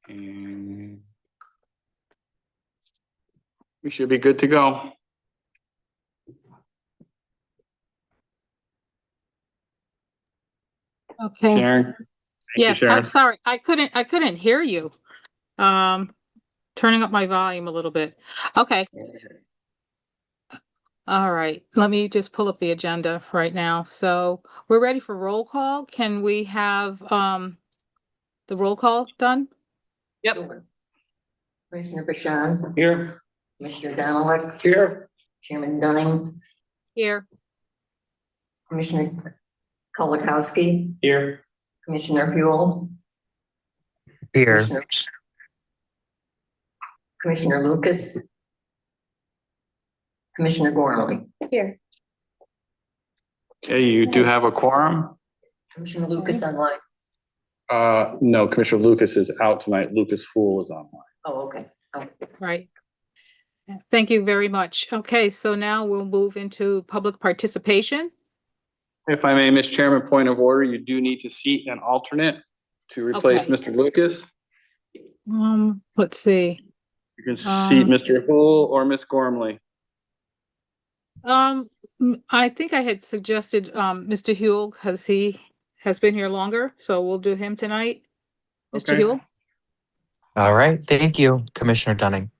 And we should be good to go. Okay. Sharon? Thank you, Yes, Sharon. I'm sorry. I couldn't hear you. Turning up my volume a little bit. Okay. All right. Let me just pull up the agenda right now. So we're ready for roll call. Can we have the roll call done? Yep. Commissioner Bashan, Here. Commissioner Donowitz, Here. Chairman Dunning, Here. Commissioner Kolakowski, Here. Commissioner Huel, Here. Commissioner Lucas, Commissioner Gormley. Here. Okay, you do have a quorum. Commissioner Lucas online. No, Commissioner Lucas is out tonight. Lucas Fool is online. Oh, okay. Oh. Right. Thank you very much. Okay, so now we'll move into public participation. If I may, Ms. Chairman, point of order, you do need to seat an alternate to replace Okay. Mr. Lucas. Let's see. You can seat Mr. Fool or Ms. Gormley. I think I had suggested Mr. Huel, he has been here longer, so we'll do him tonight. Mr. Okay. Huel, All right. Thank you, Commissioner Dunning.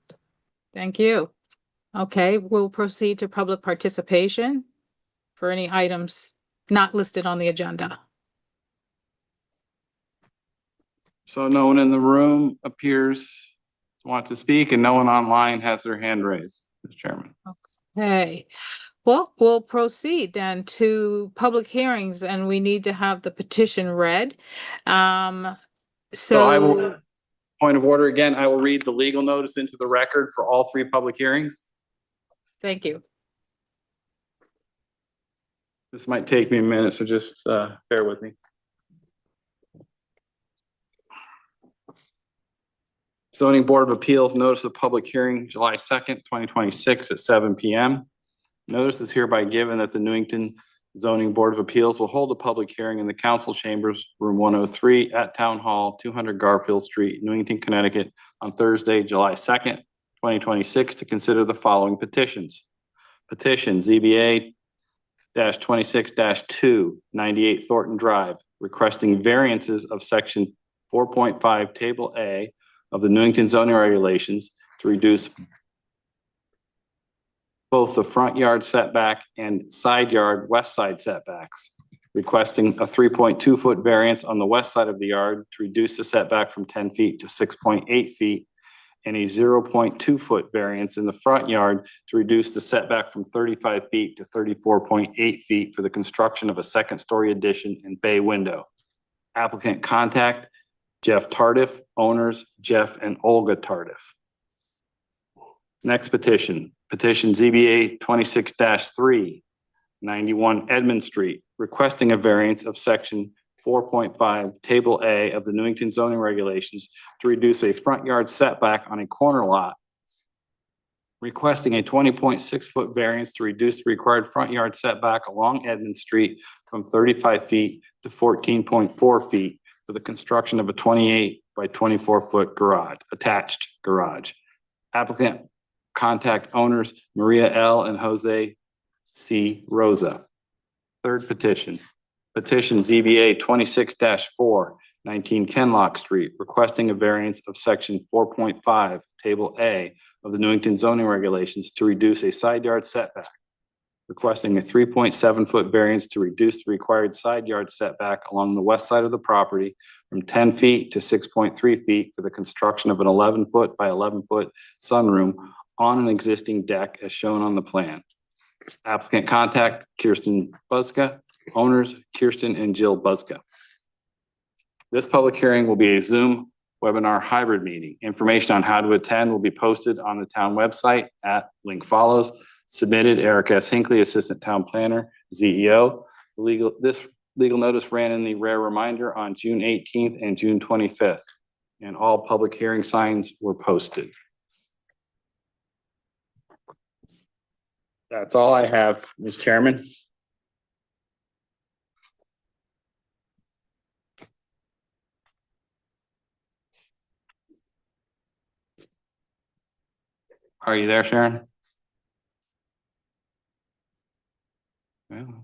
thank you. Okay, we'll proceed to public participation for any items not listed on the agenda. So no one in the room appears to want to speak and no one online has their hand raised, Mr. Chairman. Okay, well, we'll proceed then to public hearings and we need to have the petition read. So I will, point of order again, I will read the legal notice into the record for all three public hearings. Thank you. This might take me a minute, so just bear with me. Zoning Board of Appeals notice of public hearing July 2nd, 2026 at 7 p.m. Notice is hereby given that the Newington Zoning Board of Appeals will hold a public hearing in the council chambers, room 103 at Town Hall, 200 Garfield Street, Newington, Connecticut, on Thursday, July 2nd, 2026 to consider the following petitions. Petition ZBA-26-2, 98 Thornton Drive, requesting variances of section 4.5 Table A of the Newington zoning regulations to reduce both the front yard setback and side yard west side setbacks, requesting a 3.2 foot variance on the west side of the yard to reduce the setback from 10 feet to 6.8 feet, and a 0.2 foot variance in the front yard to reduce the setback from 35 feet to 34.8 feet for the construction of a second story addition and bay window. Applicant contact Jeff Tardif, owners Jeff and Olga Tardif. Next petition, petition ZBA 26-3, 91 Edmund Street, requesting a variance of section 4.5 Table A of the Newington zoning regulations to reduce a front yard setback on a corner lot, requesting a 20.6 foot variance to reduce the required front yard setback along Edmund Street from 35 feet to 14.4 feet for the construction of a 28 by 24 foot garage, attached garage. Applicant contact owners Maria L. and Jose C. Rosa. Third petition, petition ZBA 26-4, 19 Kenlock Street, requesting a variance of section 4.5 Table A of the Newington zoning regulations to reduce a side yard setback, requesting a 3.7 foot variance to reduce the required side yard setback along the west side of the property from 10 feet to 6.3 feet for the construction of an 11 foot by 11 foot sunroom on an existing deck as shown on the plan. Applicant contact Kirsten Buska, owners Kirsten and Jill Buska. This public hearing will be a Zoom webinar hybrid meeting. Information on how to attend will be posted on the town website at link follows. Submitted Eric S. Hinckley, Assistant Town Planner, ZEO. This legal notice ran in the rare reminder on June 18th and June 25th, and all public hearing signs were posted. That's all I have, Ms. Chairman. Are you there, Sharon? Well,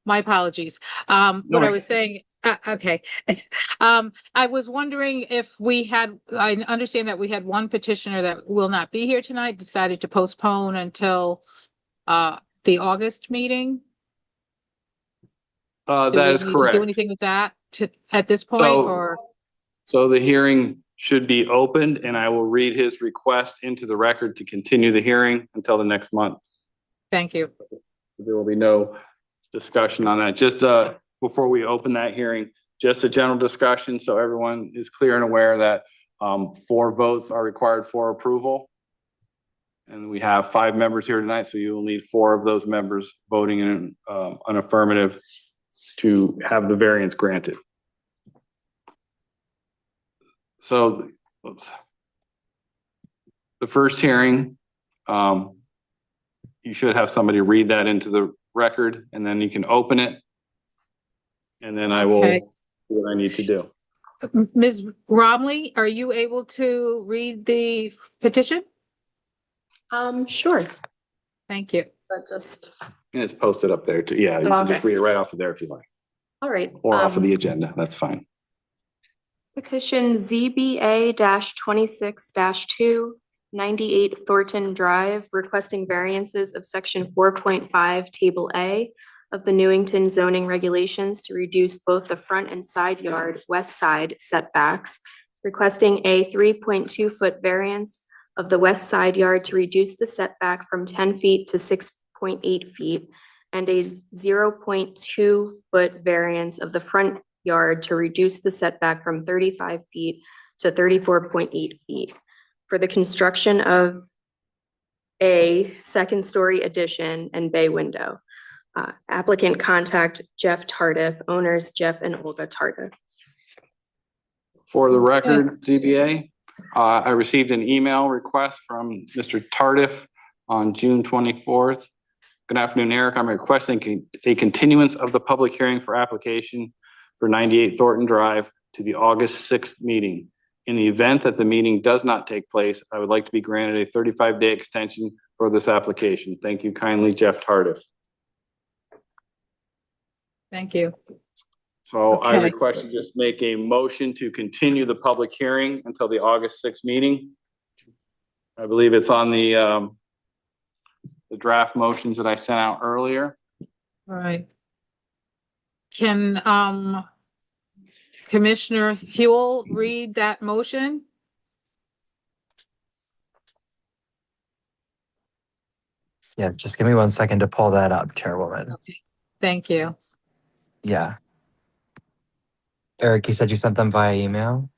My apologies. No What I worries. was saying, okay. I was wondering if I understand that we had one petitioner that will not be here tonight, decided to postpone until the August meeting. Do That we is need to do correct. anything with that at this point, So- or? So the hearing should be opened and I will read his request into the record to continue the hearing until the next month. Thank you. There will be no discussion on that. Just before we open that hearing, just a general discussion so everyone is clear and aware that 4 votes are required for approval. And we have 5 members here tonight, so you will need 4 of those members voting in an affirmative to have the variance granted. So, the first hearing, you should have somebody read that into the record and then you can open it. And then I will Okay. do what I need to do. Ms. Romley, are you able to read the petition? Sure. Thank you. So just, And it's posted up there too. Yeah, you can just Okay. read it right off of there if you like, all right. or off of the agenda. That's fine. Petition ZBA 26 2, 98 Thornton Drive, requesting variances of section 4.5, table A of the Newington zoning regulations to reduce both the front and side yard west side setbacks, requesting a 3.2-foot variance of the west side yard to reduce the setback from 10 feet to 6.8 feet, and a 0.2-foot variance of the front yard to reduce the setback from 35 feet to 34.8 feet for the construction of a second-story addition and bay window. Applicant contact Jeff Tardif, owners Jeff and Olga Tardif. For the record, ZBA, I received an email request from Mr. Tardif on June 24th. Good afternoon, Eric. I'm requesting a continuance of the public hearing for application for 98 Thornton Drive to the August 6th meeting. In the event that the meeting does not take place, I would like to be granted a 35-day extension for this application. Thank you kindly, Jeff Tardif. Thank you. So I Okay. request you just make a motion to continue the public hearing until the August 6th meeting. I believe it's on the draft motions that I sent out earlier. All right. Can Commissioner Huel read that motion? Yeah, just give me 1 second to pull that up, Chairwoman. Thank you. Yeah. Eric, you said you sent them via email?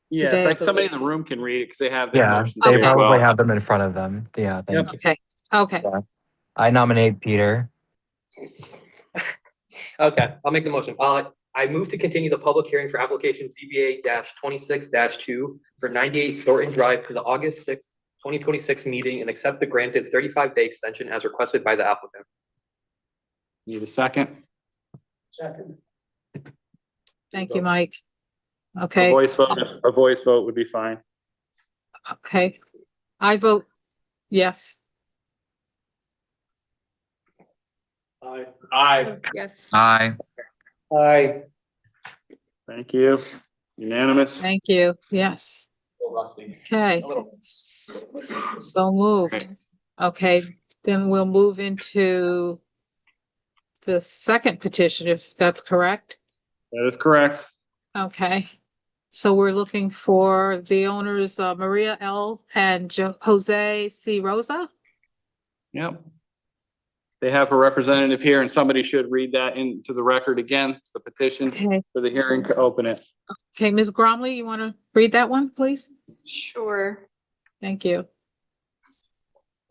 Yeah, it's Today, I like somebody in believe. the room can read it because they have their Yeah, motions they here as probably well. have them in front of them. Yeah, thank you. Okay, okay. I nominate Peter. Okay, I'll make the motion. I move to continue the public hearing for application ZBA 26 2 for 98 Thornton Drive to the August 6th, 2026 meeting and accept the granted 35-day extension as requested by the applicant. Need a second? Second. Thank you, Mike. A Okay, voice vote would be fine. okay. I vote yes. Aye. Aye. Yes. Aye. Aye. Thank you. Unanimous. Thank you. Yes. Okay. So moved. Okay, then we'll move into the second petition, if that's correct. That is correct. Okay. So we're looking for the owners, Maria L. and Jose C. Rosa. Yep. They have a representative here and somebody should read that into the record again, the petition Okay. for the hearing to open it. Okay, Ms. Gromley, you want to read that one, please? Sure. Thank you.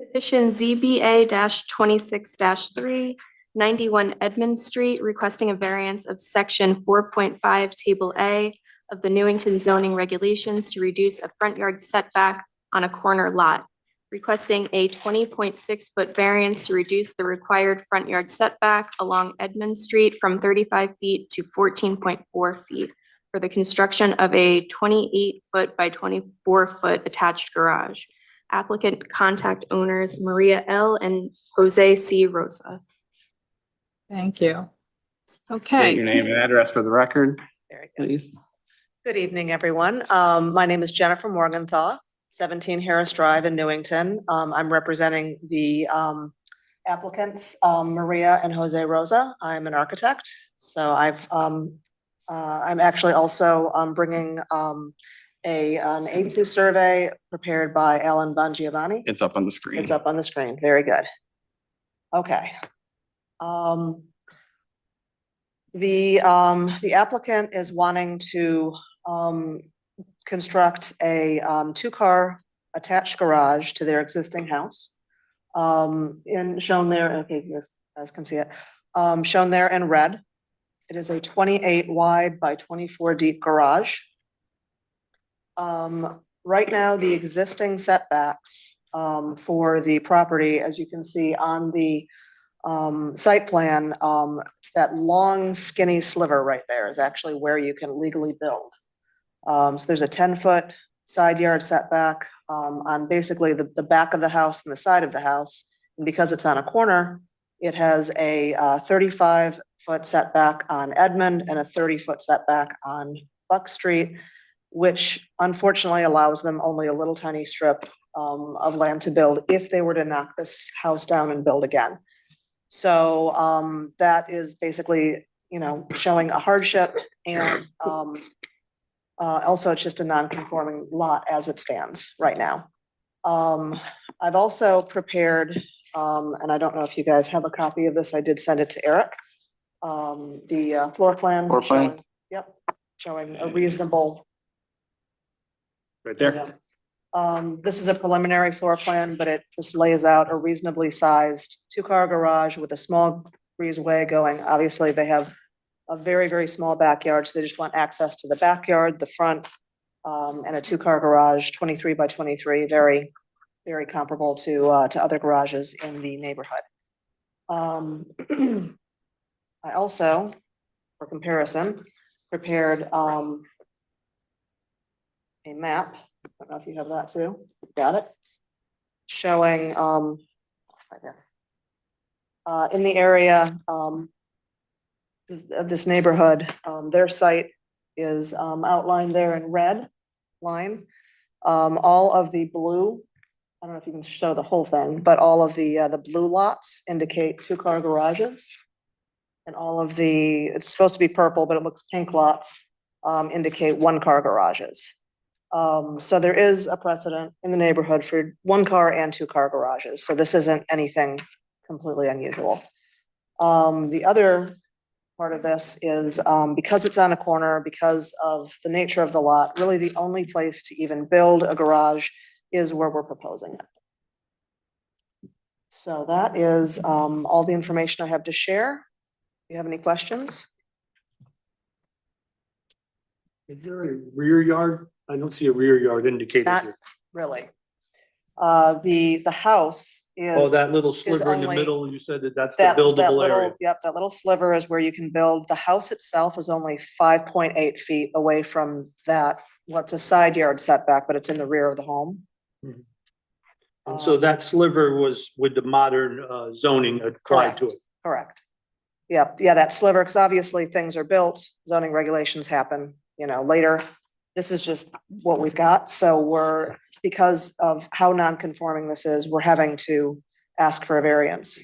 Petition ZBA 26 3, 91 Edmund Street, requesting a variance of section 4.5, table A of the Newington zoning regulations to reduce a front yard setback on a corner lot, requesting a 20.6-foot variance to reduce the required front yard setback along Edmund Street from 35 feet to 14.4 feet for the construction of a 28-foot by 24-foot attached garage. Applicant contact owners Maria L. and Jose C. Rosa. Thank you. State your Okay, name and address for the record, Very good. please. Good evening, everyone. My name is Jennifer Morgenthau, 17 Harris Drive in Newington. I'm representing the applicants, Maria and Jose Rosa. I'm an architect, so I'm actually also bringing an A2 survey prepared by Alan Bongiovanni. It's up on the screen. It's up on the screen. Very good. Okay. The applicant is wanting to construct a 2-car attached garage to their existing house. And shown there, okay, you guys can see it, shown there in red. It is a 28 wide by 24 deep garage. Right now, the existing setbacks for the property, as you can see on the site plan, it's that long skinny sliver right there is actually where you can legally build. So there's a 10-foot side yard setback on basically the back of the house and the side of the house. And because it's on a corner, it has a 35-foot setback on Edmond and a 30-foot setback on Buck Street, which unfortunately allows them only a little tiny strip of land to build if they were to knock this house down and build again. So that is basically, you know, showing a hardship, and also it's just a non-conforming lot as it stands right now. I've also prepared, and I don't know if you guys have a copy of this, I did send it to Eric. The floor plan. Floor plan? showing- Yep, showing a reasonable. Right there. This is a preliminary floor plan, but it just lays out a reasonably sized 2-car garage with a small breezeway going. Obviously, they have a very, very small backyard, so they just want access to the backyard, the front, and a 2-car garage, 23 by 23, very, very comparable to other garages in the neighborhood. I also, for comparison, prepared a map. I don't know if you have that too. Got it? Showing right there. In the area of this neighborhood, their site is outlined there in red line. All of the blue, I don't know if you can show the whole thing, but all of the blue lots indicate 2-car garages. And all of it's supposed to be purple, but it looks pink lots indicate 1-car garages. So there is a precedent in the neighborhood for 1-car and 2-car garages. So this isn't anything completely unusual. The other part of this is because it's on a corner, because of the nature of the lot, really the only place to even build a garage is where we're proposing it. So that is all the information I have to share. Do you have any questions? Is there a rear yard? I don't see a rear yard indicated Not here. really. The house is. Oh, that little sliver in the only- middle, you said that's the That buildable little, area. yep, that little sliver is where you can build. The house itself is only 5.8 feet away from that. What's a side yard setback, but it's in the rear of the home. And so that sliver was with the modern zoning applied to it. Correct. Yeah, that sliver, because obviously things are built, zoning regulations happen, you know, later. This is just what we've got. So because of how non-conforming this is, we're having to ask for a variance.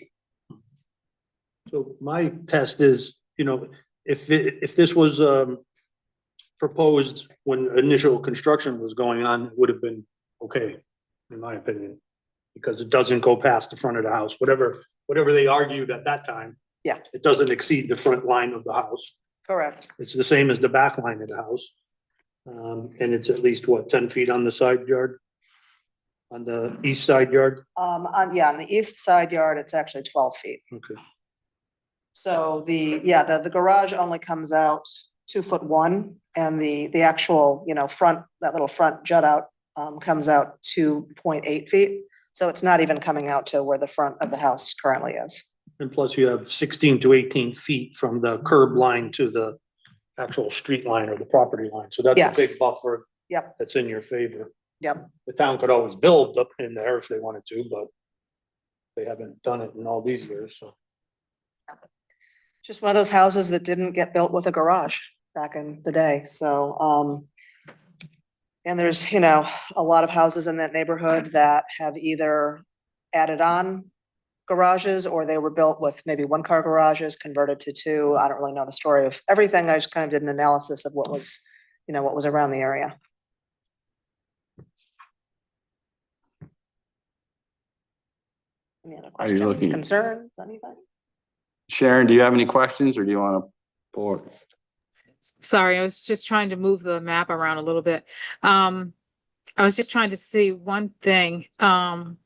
So my test is, you know, if this was proposed when initial construction was going on, it would have been okay, in my opinion. Because it doesn't go past the front of the house, whatever they argued at that time. Yeah. It doesn't exceed the front line of the house. Correct. It's the same as the back line of the house. And it's at least what, 10 feet on the side yard? On the east side yard? On the east side yard, it's actually 12 feet. Okay. So the garage only comes out 2'1", and the actual, you know, that little front jut out comes out 2.8 feet. So it's not even coming out to where the front of the house currently is. And plus you have 16 to 18 feet from the curb line to the actual street line or the property line. So that's a big Yes. buffer. Yep. That's in your favor. Yep. The town could always build up in there if they wanted to, but they haven't done it in all these years, so. Just one of those houses that didn't get built with a garage back in the day, so, and there's, you know, a lot of houses in that neighborhood that have either added on garages or they were built with maybe one-car garages converted to two. I don't really know the story of everything. I just kind of did an analysis of what was, you know, what was around the area. Any other Are you questions, looking- concerns, anything? Sharon, do you have any questions or do you want to pull it? Sorry, I was just trying to move the map around a little bit. I was just trying to see one thing. The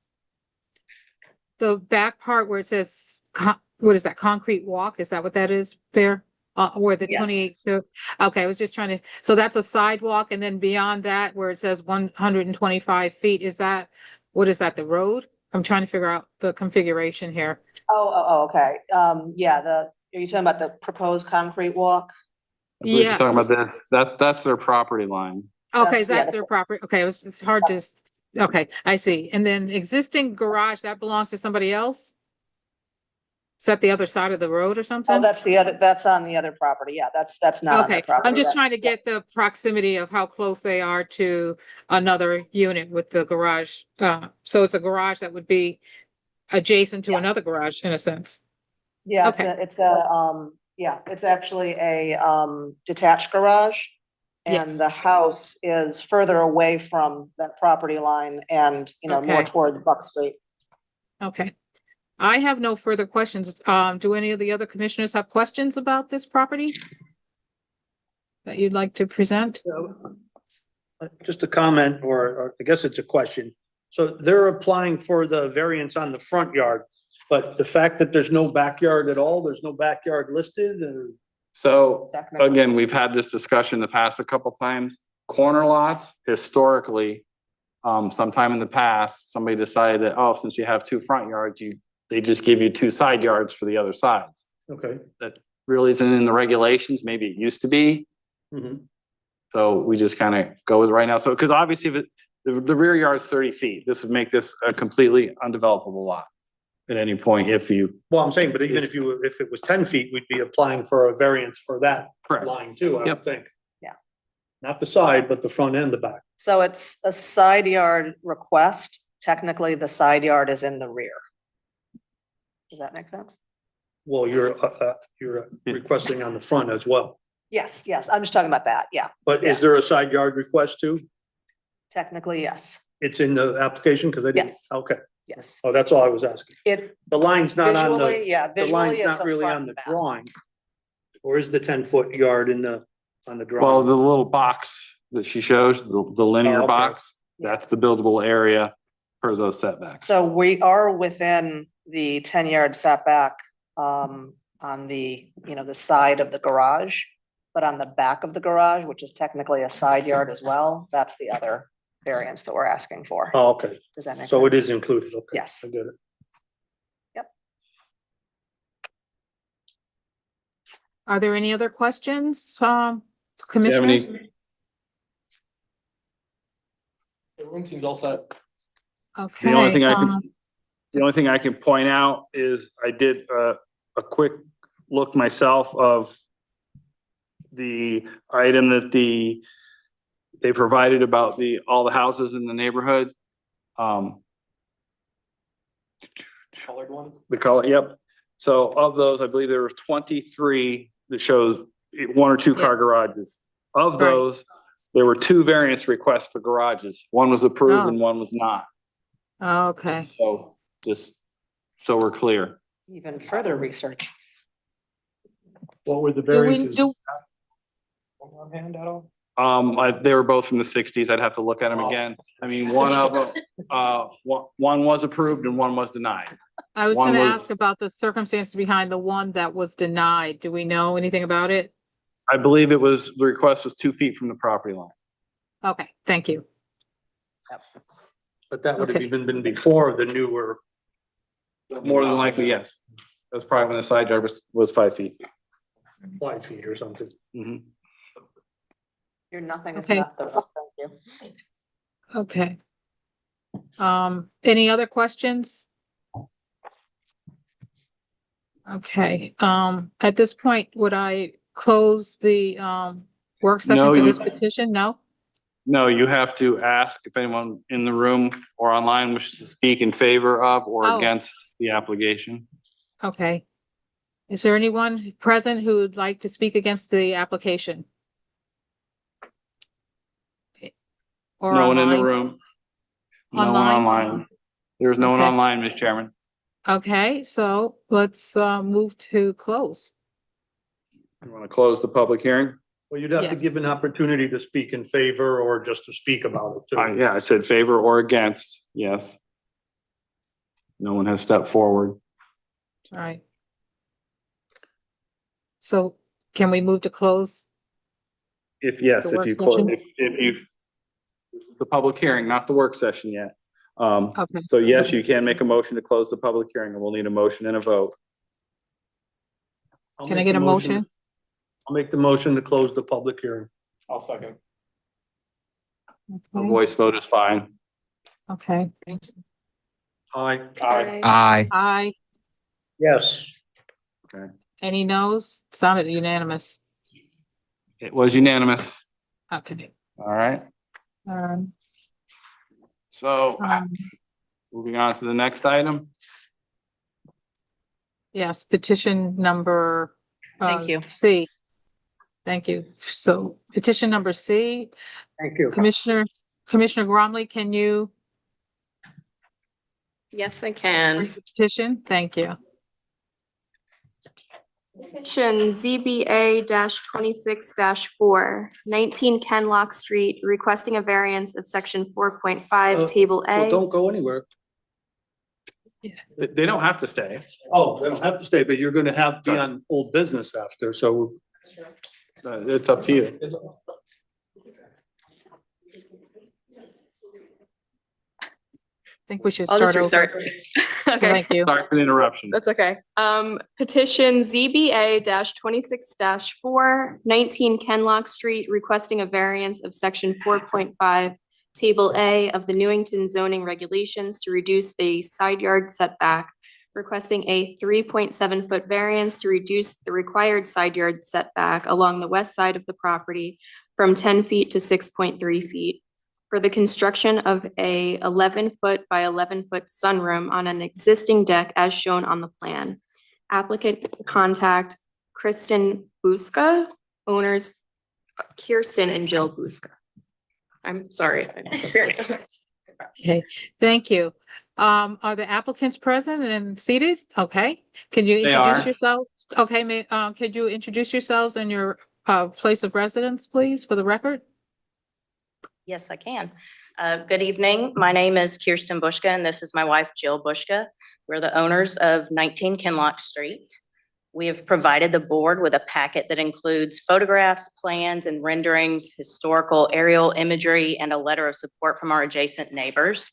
back part where it says, what is that, concrete walk? Is that what that is there? Where the Yes. 28, so, okay, I was just trying to, so that's a sidewalk, and then beyond that, where it says 125 feet, is that, what is that, the road? I'm trying to figure out the configuration here. Okay. Yeah, are you talking about the proposed concrete walk? I believe you're talking about Yes. this. That's their property line. Okay, yeah, that's their property. Okay, it's hard to, okay, I see. And then existing garage, that belongs to somebody else? Is that the other side of the road or something? Oh, that's on the other property. Yeah, that's not on Okay, the property. I'm just That- trying to get the proximity of how close they are to another unit with the garage. So it's a garage that would be adjacent to Yeah. another garage in a sense. Yeah, Okay. it's actually a detached garage. And the Yes. house is further away from that property line and, you know, more Okay. toward Buck Street. Okay. I have no further questions. Do any of the other commissioners have questions about this property that you'd like to present? Just a comment, or I guess it's a question. So they're applying for the variance on the front yard, but the fact that there's no backyard at all, there's no backyard listed, or? So Second. again, we've had this discussion in the past a couple times. Corner lots historically, sometime in the past, somebody decided that, oh, since you have two front yards, they just give you two side yards for the other sides. Okay. That really isn't in the regulations. Maybe it used to be. Mhm. So we just kind of go with it right now. So, because obviously if the rear yard is 30 feet, this would make this a completely undevelopable lot at any point if you. Well, I'm saying, but even if it was 10 feet, we'd be applying for a variance for that Correct. line too, I would Yep. think. Yeah. Not the side, but the front and the back. So it's a side yard request. Technically, the side yard is in the rear. Does that make sense? Well, you're requesting on the front as well. Yes, I'm just talking about that. Yeah, But is there a side yard request too? technically, yes, It's in the application, because I didn't. Yes. Okay. yes. Oh, that's all I was asking. It The line's not on visually, the, yeah, the line's visually, it's not a really on front the map. drawing. Or is the 10-foot yard on the Well, drawing? the little box that she shows, the linear Oh, okay. box, that's the buildable area per those setbacks. So we are within the 10-yard setback, on the, you know, the side of the garage. But on the back of the garage, which is technically a side yard as well, that's the other variance that we're asking for. Oh, okay. Does that make sense? So it is included. Okay. Yes. I get it. Are there any other questions, Do you have any- commissioners? The room seems all set. Okay. The only thing um, the only thing I can point out is I did a quick look myself of the item that they provided about all the houses in the neighborhood. Colored one. The color, yep. So of those, I believe there were 23 that shows one or two car garages. Of Right. those, there were two variance requests for garages. One was approved Oh. and one was not. Okay, So just so we're clear. Even further research. What were the do we, variances? do, On hand at all? They were both from the 60s. I'd have to look at them again. I mean, one of them, one was approved and one was denied. I was One gonna was- ask about the circumstances behind the one that was denied. Do we know anything about it? I believe the request was 2 feet from the property line. Okay, thank you. But that would have Okay. even been before the newer. More than likely, yes. That's probably when the side yard was 5 feet. 5 feet or something. Mhm. You're nothing if Okay. not thorough. Thank you. Okay. Any other questions? Okay, at this point, would I close the, work session No, for you- this petition? No? No, you have to ask if anyone in the room or online wishes to speak in favor of or Oh. against the application. Okay. Is there anyone present who would like to speak against the application? Or No one in the online? room. No one Online? online. There's no one Okay. online, Ms. Chairman. Okay, so let's, move to close. You want to close the public hearing? Well, you'd have to give Yes. an opportunity to speak in favor or just to speak about it too. Yeah, I said favor or against, yes. No one has stepped forward. All right. So can we move to close? If yes, The if work you close, session? if you, the public hearing, not the work session yet. Okay. So yes, you can make a motion to close the public hearing and we'll need a motion and a vote. I'll Can I make get the a motion? I'll make the motion to close the public hearing. I'll second. A Okay. voice vote is fine. Okay. Aye. Aye. Aye. Yes. Any noes? Sounded unanimous. It was unanimous. Okay. All right. Um, So um, moving on to the next item. yes, petition number. Thank you. C. Thank you. So petition number C, Thank you. Commissioner Gromley, can you Yes, I read can. the petition? Thank you. Petition ZBA 26 19 Kenlock Street, requesting a variance of section 4.5, table Well, A. don't go anywhere. They don't have to stay. Oh, they don't have to stay, but you're gonna have to be on old business after, so. It's up to you. I think we should I'll start just over. restart. Okay. Thank you. Sorry for the interruption. That's okay. Petition ZBA 26 19 Kenlock Street, requesting a variance of section 4.5, table A of the Newington zoning regulations to reduce a side yard setback, requesting a 3.7-foot variance to reduce the required side yard setback along the west side of the property from 10 feet to 6.3 feet for the construction of a 11-foot by 11-foot sunroom on an existing deck as shown on the plan. Applicant contact Kristen Buska, owners Kirsten and Jill Buska. I'm sorry. Okay, thank you. Are the applicants present and seated? Okay, can you They introduce are. yourself? Okay, could you introduce yourselves and your place of residence, please, for the record? Yes, I can. Good evening. My name is Kirsten Bushka, and this is my wife, Jill Bushka. We're the owners of 19 Kenlock Street. We have provided the board with a packet that includes photographs, plans, and renderings, historical aerial imagery, and a letter of support from our adjacent neighbors.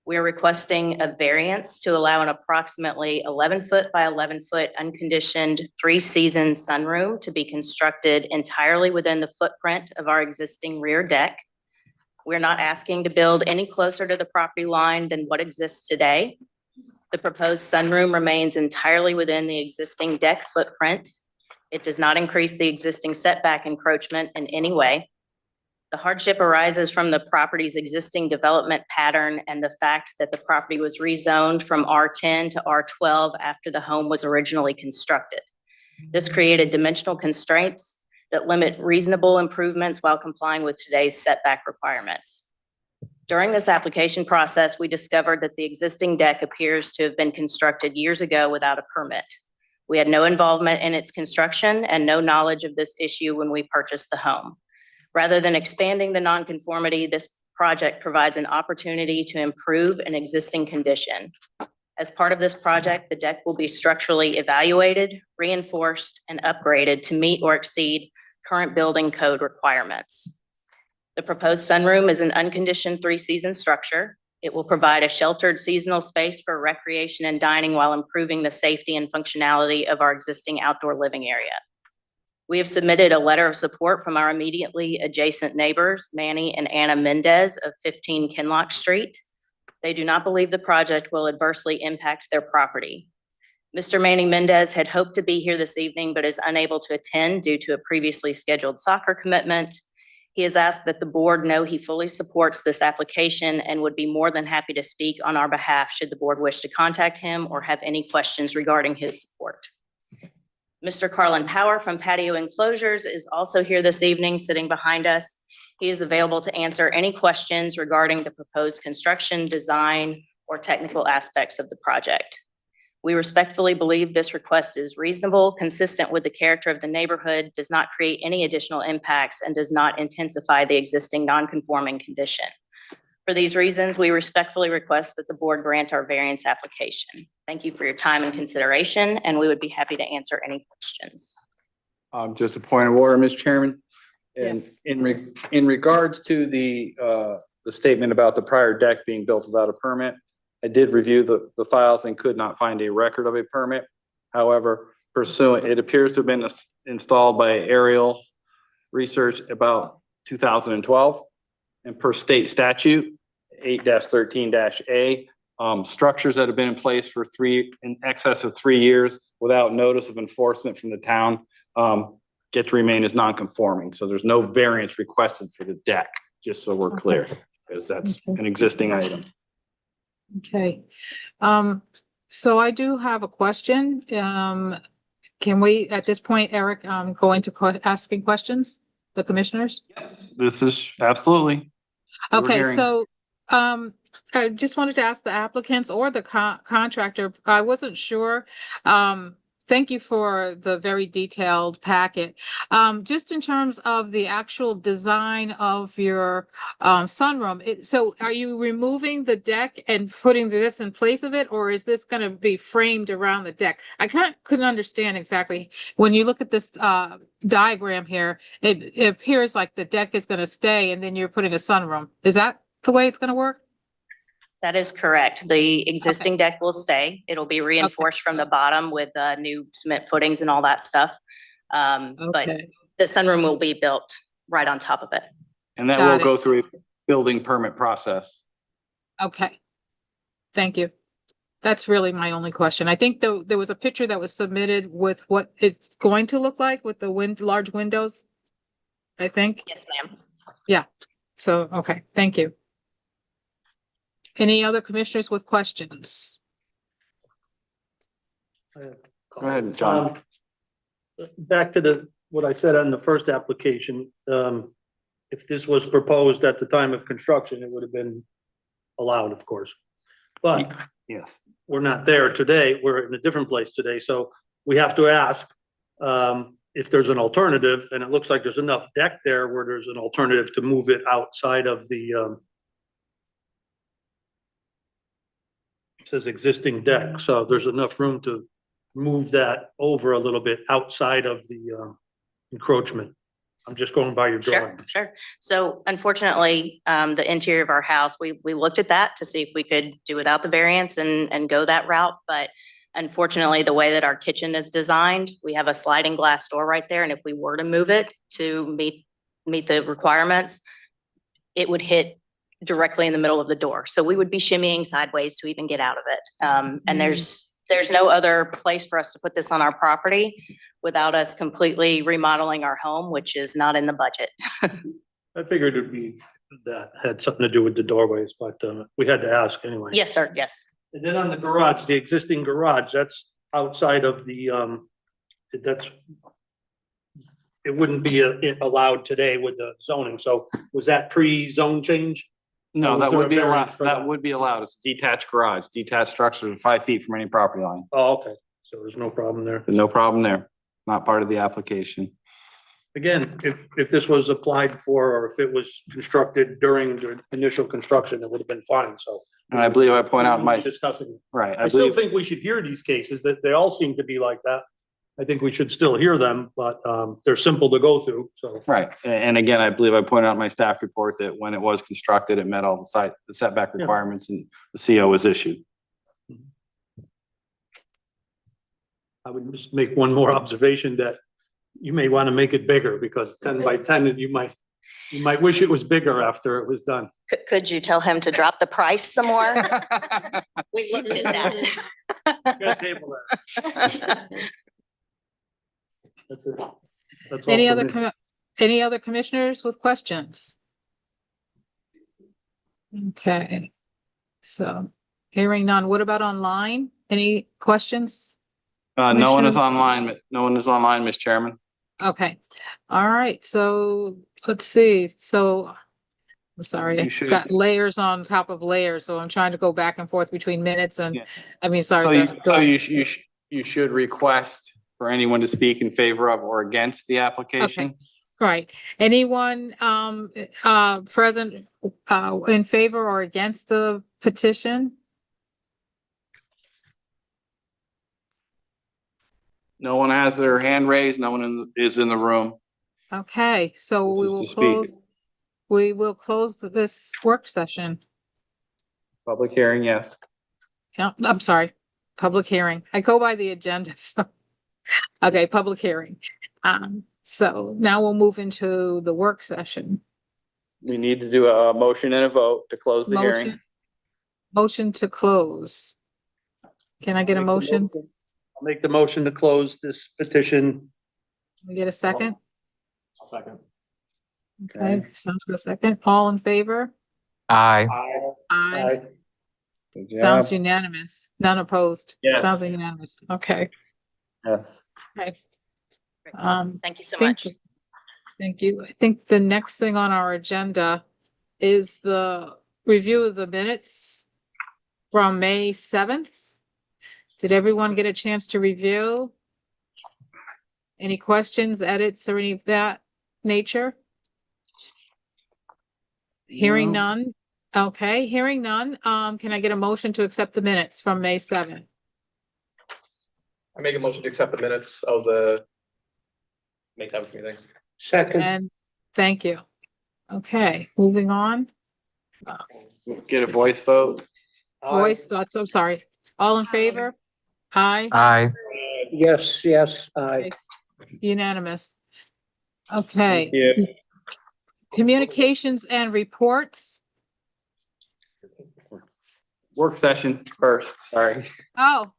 We are requesting a variance to allow an approximately 11-foot by 11-foot unconditioned 3-season sunroom to be constructed entirely within the footprint of our existing rear deck. We're not asking to build any closer to the property line than what exists today. The proposed sunroom remains entirely within the existing deck footprint. It does not increase the existing setback encroachment in any way. The hardship arises from the property's existing development pattern and the fact that the property was rezoned from R10 to R12 after the home was originally constructed. This created dimensional constraints that limit reasonable improvements while complying with today's setback requirements. During this application process, we discovered that the existing deck appears to have been constructed years ago without a permit. We had no involvement in its construction and no knowledge of this issue when we purchased the home. Rather than expanding the nonconformity, this project provides an opportunity to improve an existing condition. As part of this project, the deck will be structurally evaluated, reinforced, and upgraded to meet or exceed current building code requirements. The proposed sunroom is an unconditioned 3-season structure. It will provide a sheltered seasonal space for recreation and dining while improving the safety and functionality of our existing outdoor living area. We have submitted a letter of support from our immediately adjacent neighbors, Manny and Anna Mendez of 15 Kinlock Street. They do not believe the project will adversely impact their property. Mr. Manny Mendez had hoped to be here this evening, but is unable to attend due to a previously scheduled soccer commitment. He has asked that the board know he fully supports this application and would be more than happy to speak on our behalf should the board wish to contact him or have any questions regarding his support. Mr. Carlin Power from Patio Enclosures is also here this evening, sitting behind us. He is available to answer any questions regarding the proposed construction, design, or technical aspects of the project. We respectfully believe this request is reasonable, consistent with the character of the neighborhood, does not create any additional impacts, and does not intensify the existing non-conforming condition. For these reasons, we respectfully request that the board grant our variance application. Thank you for your time and consideration, and we would be happy to answer any questions. Just a point of order, Ms. Chairman. And Yes. in regards to the statement about the prior deck being built without a permit, I did review the files and could not find a record of a permit. However, it appears to have been installed by aerial research about 2012. And per state statute 8-13-A, structures that have been in place for in excess of 3 years without notice of enforcement from the town get to remain as non-conforming. So there's no variance requested for the deck, just so we're clear, because that's an existing item. Okay. So I do have a question. Can we, at this point, Eric, go into asking questions, the commissioners? This is absolutely. We're Okay, hearing. so, I just wanted to ask the applicants or the contractor, I wasn't sure. Thank you for the very detailed packet. Just in terms of the actual design of your, sunroom, so are you removing the deck and putting this in place of it, or is this gonna be framed around the deck? I couldn't understand exactly. When you look at this, diagram here, it appears like the deck is gonna stay and then you're putting a sunroom. Is that the way it's gonna work? That is correct. The existing deck will stay. It'll be reinforced from the bottom with new cement footings and all that stuff. But Okay, the sunroom will be built right on top of it. And that Got will it. go through a building permit process. okay. Thank you. That's really my only question. I think there was a picture that was submitted with what it's going to look like with the large windows. I think. Yes, ma'am. So, okay, thank you. Any other commissioners with questions? Go ahead, John. Back to what I said on the first application, if this was proposed at the time of construction, it would have been allowed, of course. But Yes. we're not there today, we're in a different place today, so we have to ask if there's an alternative, and it looks like there's enough deck there where there's an alternative to move it outside of the it says existing deck, so there's enough room to move that over a little bit outside of the encroachment. I'm just going by your drawing. Sure. So unfortunately, the interior of our house, we looked at that to see if we could do without the variance and go that route. But unfortunately, the way that our kitchen is designed, we have a sliding glass door right there. And if we were to move it to meet the requirements, it would hit directly in the middle of the door. So we would be shimmying sideways to even get out of it. And there's no other place for us to put this on our property without us completely remodeling our home, which is not in the budget. I figured it'd be, that had something to do with the doorways, but we had to ask anyway. Yes, sir. Yes. And then on the garage, the existing garage, that's outside of the, it wouldn't be allowed today with the zoning. So was that pre-zone change? No, Was that there would a be allowed. variance for That that? would be allowed. It's a detached garage, detached structures are 5 feet from any property line. Oh, okay. So there's no problem there. No problem there. Not part of the application. Again, if this was applied for, or if it was constructed during the initial construction, it would have been fine, so. And I believe I point out my, Discussing. right, I still think we should hear these cases, that they all seem to be like that. I think we should still hear them, but they're simple to go through, so. right. And again, I believe I pointed out in my staff report that when it was constructed, it met all the setback Yeah. requirements and the CO was issued. I would just make one more observation that you may want to make it bigger because 10 by 10, you might wish it was bigger after it was done. Could you tell him to drop the price some more? We looked at that. Got a table there. That's it. That's all Any for other, me. any other commissioners with questions? Okay, so hearing none. What about online? Any questions? No one is Commissioner? online. No one is online, Ms. Chairman. Okay, all right, so let's see, so I'm sorry, You I should- got layers on top of layers, so I'm trying to go back and forth between minutes and, Yeah. I mean, So sorry. you should request for anyone to speak in favor of or against the application. Right, anyone, present, in favor or against the petition? No one has their hand raised. No one is in the room. Okay, so This we is will to speak. we will close this work session. Public hearing, yes. Yeah, I'm sorry, public hearing. I go by the agenda, so. Okay, public hearing. So now we'll move into the work session. We need to do a motion and a vote to close the hearing. Motion to close. Can I get a Make the motion? I'll make the motion to close this petition. Can we get a second? Second. Okay, sounds good. Second. All in favor? Aye. Aye. Good Sounds job. unanimous. None opposed. Yes. Sounds unanimous. Okay. Yes. Okay. Thank you so Thank much. you. Thank you. I think the next thing on our agenda is the review of the minutes from May 7th. Did everyone get a chance to review? Any questions, edits, or any of that nature? Hearing No. none. Okay, hearing none. Can I get a motion to accept the minutes from May 7th? I make a motion to accept the minutes of the May 7th meeting. Second. And thank you. Okay, moving on. Get a voice vote. Voice, thoughts, I'm sorry. All in favor? Aye. Aye. Yes, aye. Unanimous. Okay, Yeah. communications and reports. Work session first, sorry. Oh,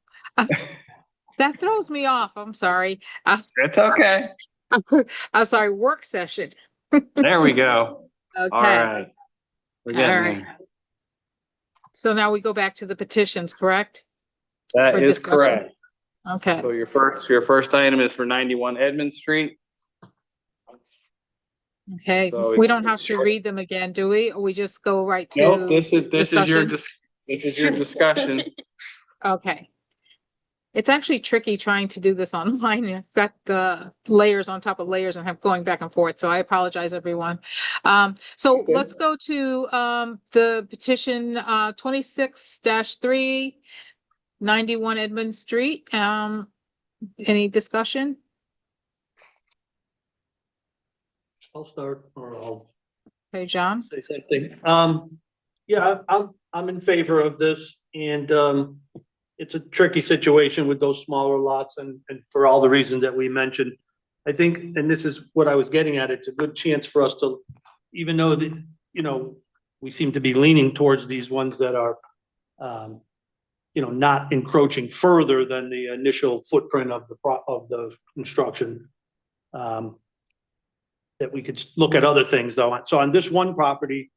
that throws me off. I'm sorry. It's okay. I'm sorry, work session. There we go. All Okay, right. We're All getting right. there. so now we go back to the petitions, correct? That For is discussion. correct. Okay, So your first item is for 91 Edmund Street. okay. So We it's- don't have it's to short. read them again, do we? Or we just go right to? Nope, this is your, discussion? this is your discussion. Okay. It's actually tricky trying to do this online. I've got the layers on top of layers and have going back and forth, so I apologize, everyone. So Okay. let's go to the petition 26-3, 91 Edmund Street. Any discussion? I'll start or I'll Okay, John? say something. Yeah, I'm in favor of this and, it's a tricky situation with those smaller lots and for all the reasons that we mentioned. I think, and this is what I was getting at, it's a good chance for us to, even though that, you know, we seem to be leaning towards these ones that are, you know, not encroaching further than the initial footprint of the construction. That we could look at other things though. So on this one property,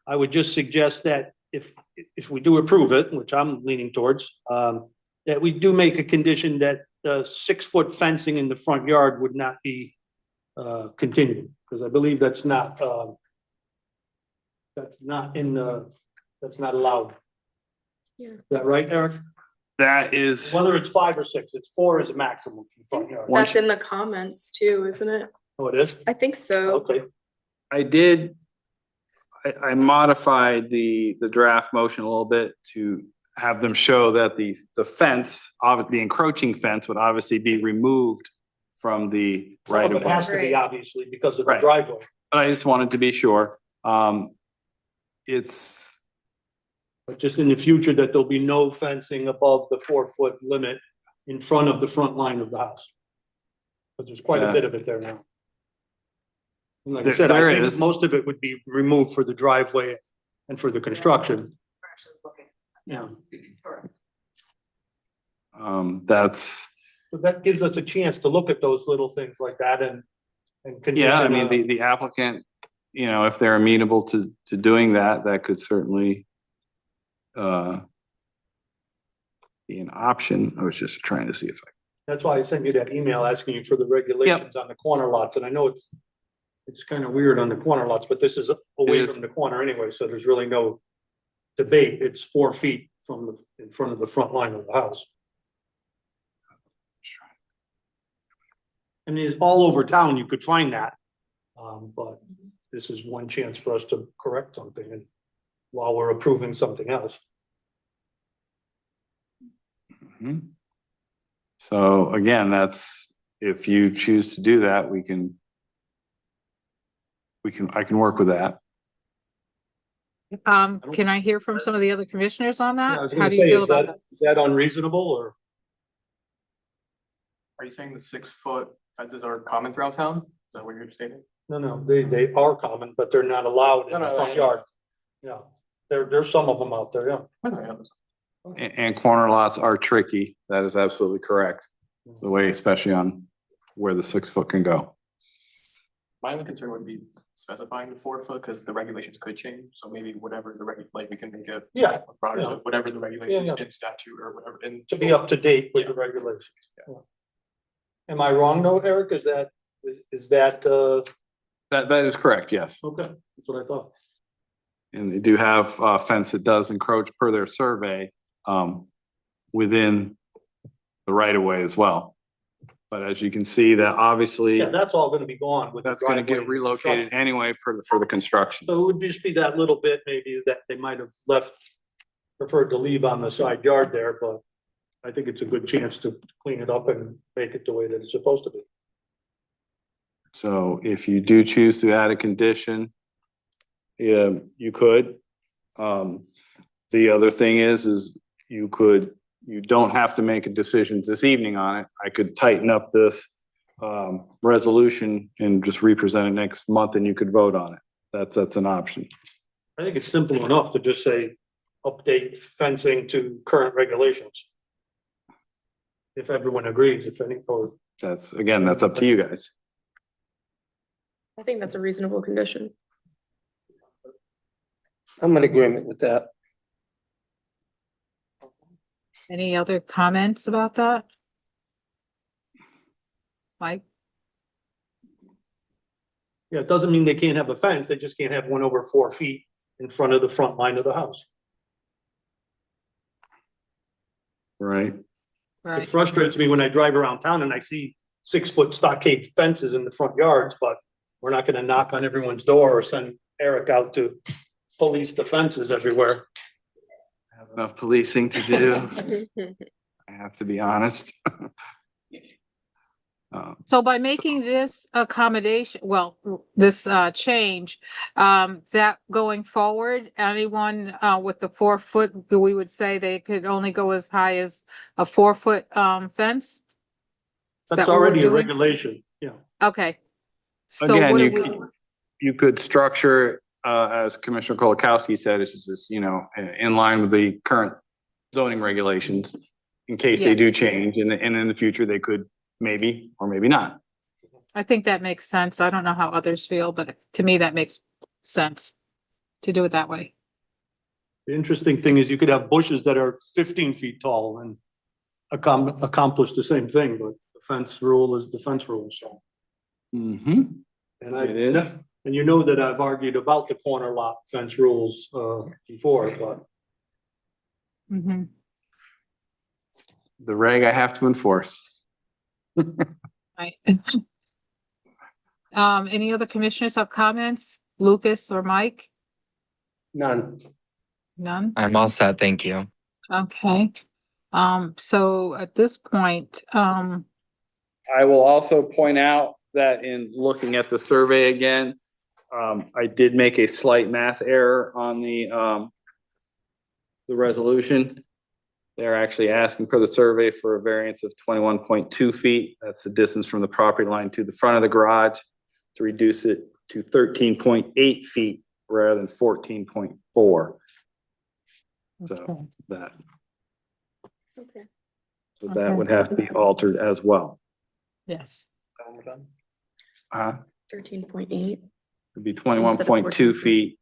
I would just suggest that if we do approve it, which I'm leaning towards, that we do make a condition that the 6-foot fencing in the front yard would not be continued, because I believe that's not that's not allowed. Yeah. Is that right, Eric? That is, Whether it's 5 or 6, it's 4 is a maximum for the front yard. Once- That's in the comments too, isn't it? Oh, it is? I think so. Okay. I modified the draft motion a little bit to have them show that the fence, the encroaching fence would obviously be removed from the right Some of of it has way. to be obviously because of the Right. driveway. But I just wanted to be sure. It's, But just in the future, that there'll be no fencing above the 4-foot limit in front of the front line of the house. But there's quite a Yeah. bit of it there now. And like I There- said, I there think is. most of it would be removed for the driveway and for the construction. Yeah, That's, but that gives us a chance to look at those little things like that and yeah, I condition, mean, the applicant, you know, if they're amenable to doing that, that could certainly be an option. I was just trying to see if I, that's why I sent you that email asking you for the regulations on the corner lots, and I know it's kind of weird on the corner lots, but this is away is. from the corner anyway, so there's really no debate. It's 4 feet from in front of the front line of the house. I mean, it's all over town, you could find that. But this is one chance for us to correct something and while we're approving something else. Mhm. So again, that's, if you choose to do that, I can work with that. Can I hear from some of the other commissioners on Yeah, I that? was How gonna do you say, feel about that? is that unreasonable or? Are you saying the 6-foot fences are common throughout town? Is that what you're stating? No, they are common, but they're not allowed in the front yard. Yeah, there's some of them out there, yeah. And corner lots are tricky. That is absolutely correct. The way, especially on where the 6 foot can go. My only concern would be specifying the 4 foot, because the regulations could change, so maybe whatever like we can make it. Yeah, broader, yeah. whatever the regulations Yeah. in statute or whatever, and. To be up to date with the regulations. Yeah. Am I wrong though, Eric? Is that, That is correct, yes. okay, that's what I thought. And they do have a fence that does encroach per their survey, within the right of way as well. But as you can see, that obviously, Yeah, that's all gonna be gone with. the that's gonna driveway get and relocated construction. anyway for the construction. So it would just be that little bit maybe that they might have preferred to leave on the side yard there, but I think it's a good chance to clean it up and make it the way that it's supposed to be. So if you do choose to add a condition, yeah, you could. The other thing is you don't have to make a decision this evening on it. I could tighten up this resolution and just represent it next month and you could vote on it. That's an option. I think it's simple enough to just say, update fencing to current regulations. If everyone agrees, if any, or That's up to you guys. I think that's a reasonable condition. I'm in agreement with that. Any other comments about that? Mike? yeah, it doesn't mean they can't have a fence, they just can't have one over 4 feet in front of the front line of the house. Right? It Right, frustrates me when I drive around town and I see 6-foot stockade fences in the front yards, but we're not gonna knock on everyone's door or send Eric out to police the fences everywhere. I have enough policing to do. I have to be honest. so by making this accommodation, well, this change, that going forward, anyone with the 4 foot, we would say they could only go as high as a 4 foot fence? Is That's that what we're already a doing? regulation, yeah. Okay. So Again, what do you could structure, as Commissioner Kolakowski said, it's just, you know, in line with the current zoning regulations. In case they do Yes. change and in the future they could maybe or maybe not. I think that makes sense. I don't know how others feel, but to me, that makes sense to do it that way. The interesting thing is you could have bushes that are 15 feet tall and accomplish the same thing, but the fence rule is the fence rule, so. Mm-hmm. And It is. and you know that I've argued about the corner lot fence rules, before, but Mhm. The reg I have to enforce. Right. Any other commissioners have comments? Lucas or Mike? None. None? I'm all set, thank you. Okay. So at this point, I will also point out that in looking at the survey again, I did make a slight math error on the resolution. They're actually asking for the survey for a variance of 21.2 feet. That's the distance from the property line to the front of the garage, to reduce it to 13.8 feet rather than 14.4. So Okay. that, Okay. so that Okay. would have to be altered as well. Yes. It'd 13.8. be 21.2 feet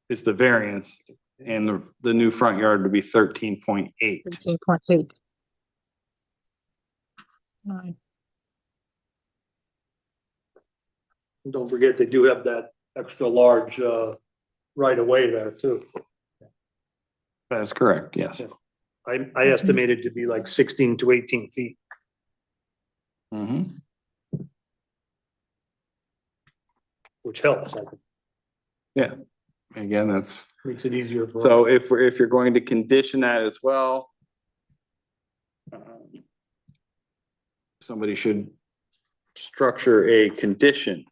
is the variance, and the new front yard would be 13.8. 13.8. Nine. Don't forget, they do have that extra large, right away there too. That is correct, yes. I estimated to be like 16 to 18 feet. Mhm. Which helps, I think, Yeah, again, that's, makes it easier for. so if you're going to condition that as well, somebody should structure a condition.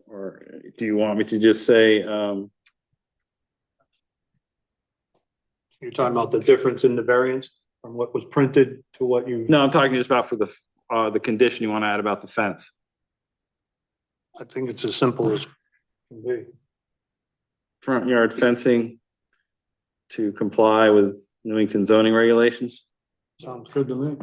Or do you want me to just say, You're talking about the difference in the variance from what was printed to what you. no, I'm talking just about for the condition you want to add about the fence. I think it's as simple as can be. Front yard fencing to comply with Newington zoning regulations. Sounds good to me.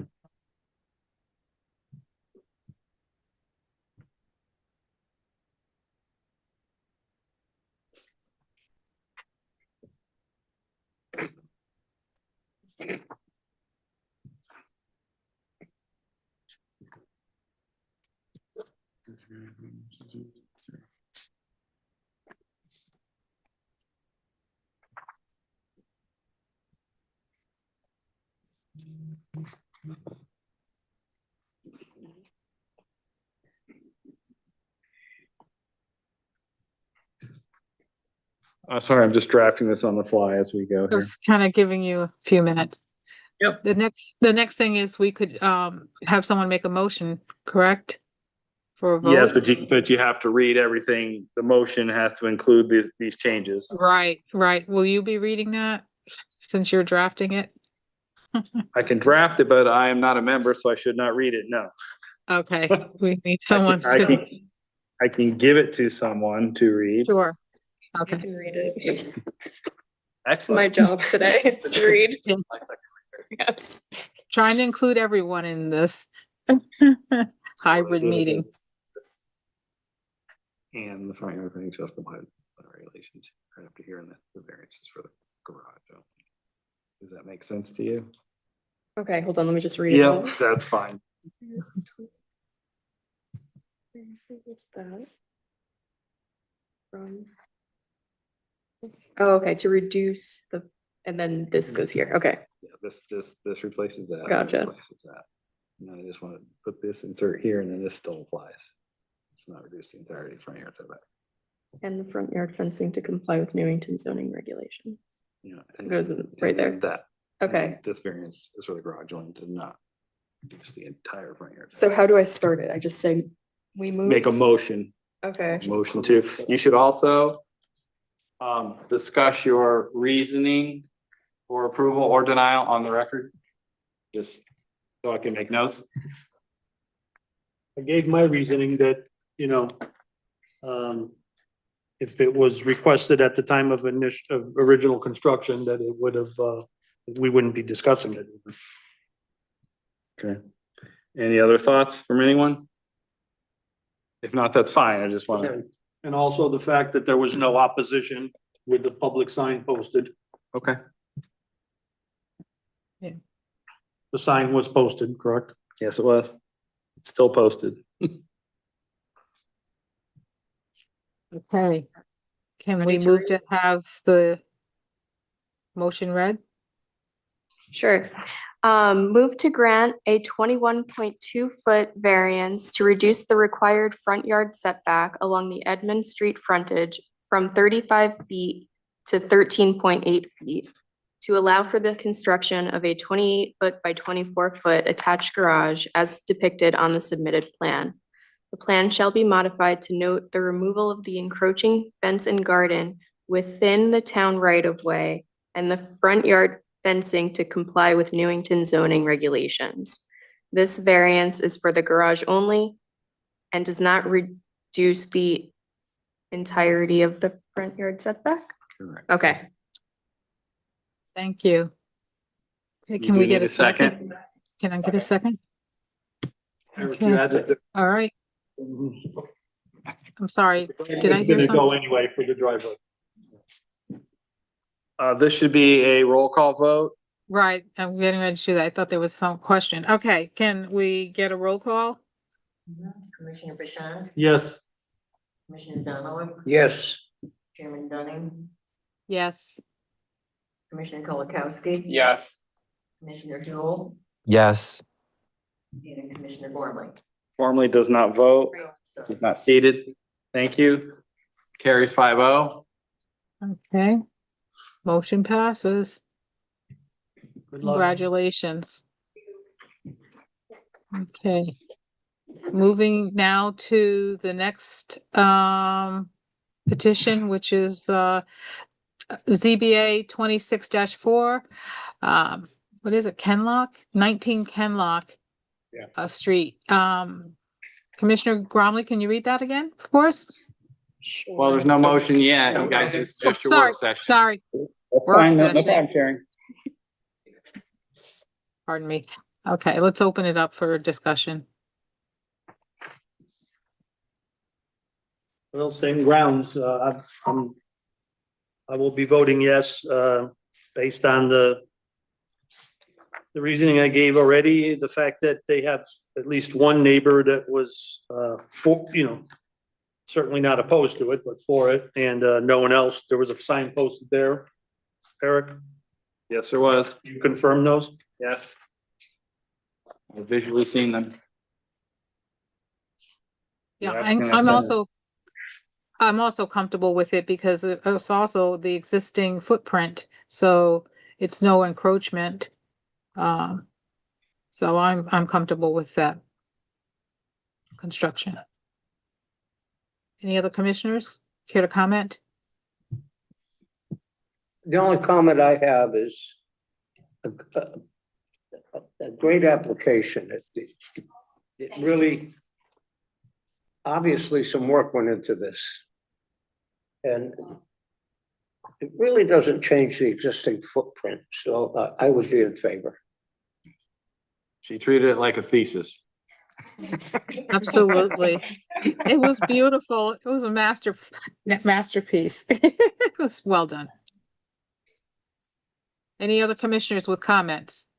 Sorry, I'm just drafting this on the fly as we go here. Just kind of giving you a few minutes. Yep. The next thing is we could have someone make a motion, correct? For a vote? Yes, but you have to read everything. The motion has to include these changes. Right, right. Will you be reading that since you're drafting it? I can draft it, but I am not a member, so I should not read it, no. Okay, we need someone I to, can, I can give it to someone to read. sure. I Okay, can read it. It's Excellent. my job today is to read. Yeah. Yes. trying to include everyone in this hybrid meeting. And the front yard fronting shall comply with regulations right after hearing the variances for the garage. Does that make sense to you? Okay, hold on, let me just read it. Yeah, all. that's fine. What's that? Oh, okay, to reduce the, and then this goes here, okay. Yeah, this replaces that. Gotcha. Replaces that. And then I just want to put this insert here, and then this still applies. It's not reduced the entirety of the front yard setback. And the front yard fencing to comply with Newington zoning regulations. You know, It goes in and right there. That. Okay, This variance is for the garage only, does not. It's the entire front yard. so how do I start it? I just say, we move? Make a motion. Okay, Motion to, you should also discuss your reasoning for approval or denial on the record. Just so I can make notes. I gave my reasoning that, you know, if it was requested at the time of original construction, that it would have, we wouldn't be discussing it. Okay. Any other thoughts from anyone? If not, that's fine. I just want to. And also the fact that there was no opposition with the public sign posted. Okay. The sign was posted, correct? Yes, it was. It's still posted. Okay. Can we Ready to move to read? have the motion read? sure. Move to grant a 21.2-foot variance to reduce the required front yard setback along the Edmund Street frontage from 35 feet to 13.8 feet to allow for the construction of a 28-foot by 24-foot attached garage as depicted on the submitted plan. The plan shall be modified to note the removal of the encroaching fence and garden within the town right-of-way and the front yard fencing to comply with Newington zoning regulations. This variance is for the garage only and does not reduce the entirety of the front yard setback? Correct. Okay. Thank you. Okay, You can do we get need a second? Can I get a second? Eric, Okay. you added the- All right, I'm sorry. Did I It's hear gonna go something? anyway for the driveway. This should be a roll call vote. Right, I'm getting ready to do that. I thought there was some question. Okay, can we get a roll call? Commissioner Bashand, Yes. Commissioner Donald, Yes. Chairman Dunning, Yes. Commissioner Kolakowski. Yes. Commissioner Jewel Yes. and Commissioner Gormley. Formally does not vote, So is not seated. Thank you. Carries 5-0. Okay. Motion passes. Good luck. Congratulations. Okay. Moving now to the next petition, which is ZBA 26-4. What is it? Kenlock? 19 Kenlock. Yeah. Street. Commissioner Gromley, can you read that again for us? Well, there's no motion yet. You guys, it's Oh, just your sorry, work session. sorry. That's Work fine. No session. problem, Sharon. Pardon me. Okay, let's open it up for discussion. Well, same grounds. I will be voting yes, based on the reasoning I gave already, the fact that they have at least one neighbor that was, certainly not opposed to it, but for it, and, no one else. There was a sign posted there. Eric, Yes, there was. you confirm those? Yes. I've visually seen them. Yeah, Yeah, I'm, I think I'm also comfortable with it because it's also the existing footprint, so it's no encroachment. So I'm comfortable with that construction. Any other commissioners care to comment? The only comment I have is a great application. It really, obviously some work went into this. And it really doesn't change the existing footprint, so I would be in favor. She treated it like a thesis. Absolutely. It was beautiful. It was a masterpiece. It was well done. Any other commissioners with comments?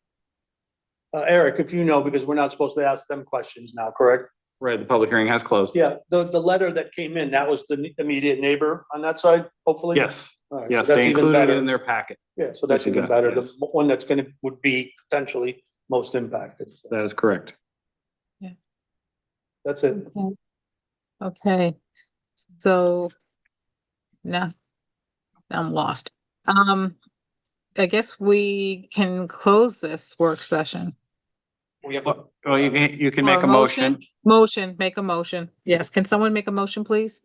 Eric, if you know, because we're not supposed to ask them questions now, correct? Right, the public hearing has closed. Yeah, the letter that came in, that was the immediate neighbor on that side, hopefully? Yes, All right, so yes, that's they even included it better. in their packet. Yeah, so that's Yes, you even got it, better. The yes. one that's would be potentially most impacted. So That is correct. that's it. Okay, so now I'm lost. I guess we can close this work session. Well, you can Or make a motion. Motion, make a motion. Yes, can someone make a motion, please?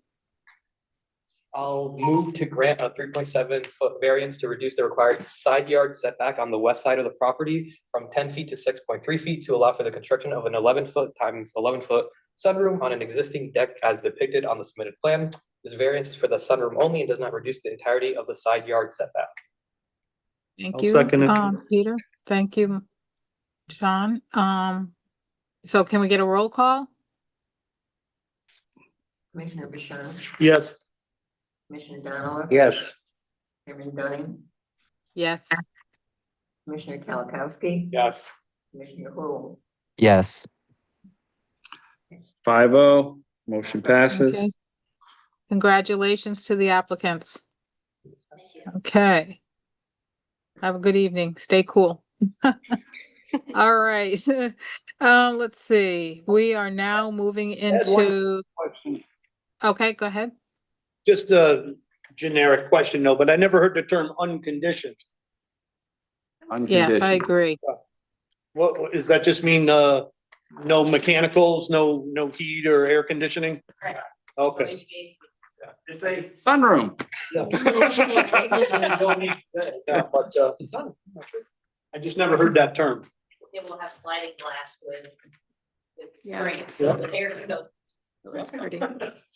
I'll move to grant a 3.7 foot variance to reduce the required side yard setback on the west side of the property from 10 feet to 6.3 feet to allow for the construction of an 11-foot times 11-foot sunroom on an existing deck as depicted on the submitted plan. This variance is for the sunroom only and does not reduce the entirety of the side yard setback. Thank I'll you, second it. Peter. Thank you, John. So can we get a roll call? Commissioner Bashand, Yes. Commissioner Donald. Yes. Chairman Dunning, Yes. Commissioner Kolakowski. Yes. Commissioner Jewel. Yes. 5-0, motion passes. Okay. Congratulations to the applicants. Okay. Have a good evening. Stay cool. All right. Let's see. We are now moving had one into, Question. okay, go ahead. Just a generic question, though, but I never heard the term unconditioned. Yes, I Unconditioned. agree. What, does that just mean, no mechanicals, no heat or air conditioning? Okay. It's a sunroom. Yeah. Yeah, but, I just never heard that term. It will have sliding glass with Yeah. frames, so there you go. That's pretty.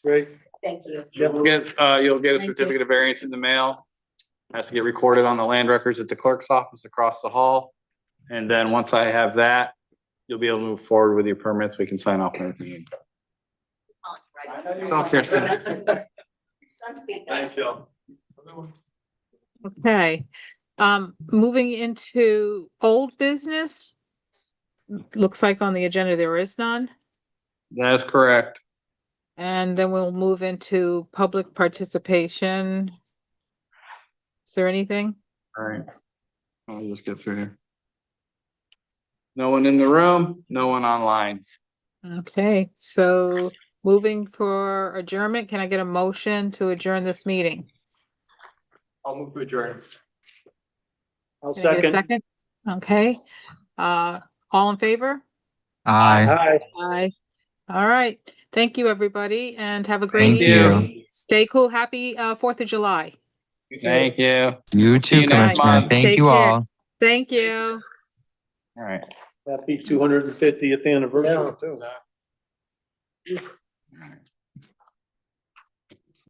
Great. Thank you. You'll get a Thank you. certificate of variance in the mail. Has to get recorded on the land records at the clerk's office across the hall. And then once I have that, you'll be able to move forward with your permits. We can sign off on everything. Oh, Kirsten. Thanks, y'all. Okay, moving into old business. Looks like on the agenda there is none. That is correct. And then we'll move into public participation. Is there anything? All right. I'll just get through here. No one in the room, no one online. Okay, so moving for adjournment, can I get a motion to adjourn this meeting? I'll move to adjourn. I'll Can I get a second. second? Okay, all in favor? Aye. Hi. Aye. All right, thank you, everybody, and have a great Thank evening. you. Stay cool, happy 4th of July. Thank you. You See you too, next Commissioner. month. Thank Take you care. all. Thank you. All right. Happy 250th anniversary. All right.